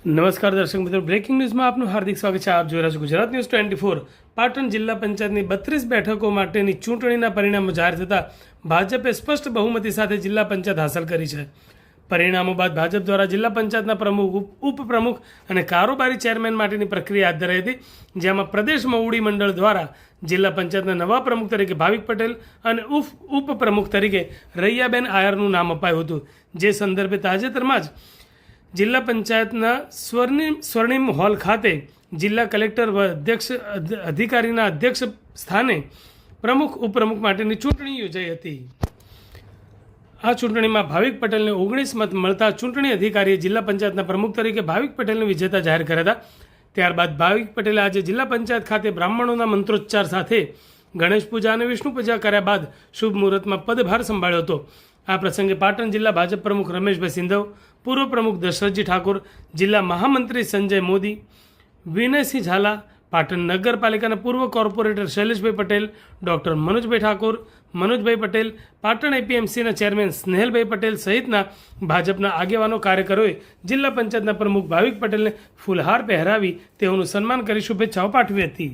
નમસ્કાર દર્શક મિત્રો, બ્રેકિંગ ન્યૂઝમાં આપનું હાર્દિક સ્વાગત છે. આપ જોઈ રહ્યા છો ગુજરાત ન્યૂઝ 24. પાટણ જિલ્લા પંચાયતની 32 બેઠકો માટેની ચૂંટણીના પરિણામો જાહેર થતાં ભાજપે સ્પષ્ટ બહુમતી સાથે જિલ્લા પંચાયત હાંસલ કરી છે. પરિણામો બાદ ભાજપ દ્વારા જિલ્લા પંચાયતના પ્રમુખ, ઉપપ્રમુખ અને કારોબારી ચેરમેન માટેની પ્રક્રિયા હાથ ધરાઈ હતી, જેમાં પ્રદેશ મવડી મંડળ દ્વારા જિલ્લા પંચાયતના નવા પ્રમુખ તરીકે ભાવિક પટેલ અને ઉપપ્રમુખ તરીકે રૈયાબેન આયરનું નામ અપાયું હતું. જે સંદર્ભે તાજેતરમાં જ જિલ્લા પંચાયતના સ્વર્ણિમ હોલ ખાતે જિલ્લા કલેક્ટર અધિકારીના અધ્યક્ષ સ્થાને પ્રમુખ ઉપપ્રમુખ માટેની ચૂંટણી યોજાઈ હતી. આ ચૂંટણીમાં ભાવિક પટેલને 19 મત મળતા ચૂંટણી અધિકારીએ જિલ્લા પંચાયતના પ્રમુખ તરીકે ભાવિક પટેલને વિજેતા જાહેર કર્યા હતા. ત્યારબાદ ભાવિક પટેલે આજે જિલ્લા પંચાયત ખાતે બ્રાહ્મણોના મંત્રોચ્ચાર સાથે ગણેશ પૂજા અને વિષ્ણુ પૂજા કર્યા બાદ શુભ મુહૂર્તમાં પદભાર સંભાળ્યો હતો. આ પ્રસંગે પાટણ જિલ્લા ભાજપ પ્રમુખ રમેશભાઈ સિંધવ, પૂર્વ પ્રમુખ દશરથજી ઠાકોર, જિલ્લા મહામંત્રી સંજય મોદી, વિનયસિંહ ઝાલા, પાટણ નગરપાલિકાના પૂર્વ કોર્પોરેટર શૈલેષભાઈ પટેલ, ડૉક્ટર મનોજભાઈ ઠાકોર, મનોજભાઈ પટેલ, પાટણ એપીએમસીના ચેરમેન સ્નેહલભાઈ પટેલ સહિતના ભાજપના આગેવાનો કાર્યકરોએ જિલ્લા પંચાયતના પ્રમુખ ભાવિક પટેલને ફૂલહાર પહેરાવી તેઓનું સન્માન કરી શુભેચ્છાઓ પાઠવી હતી.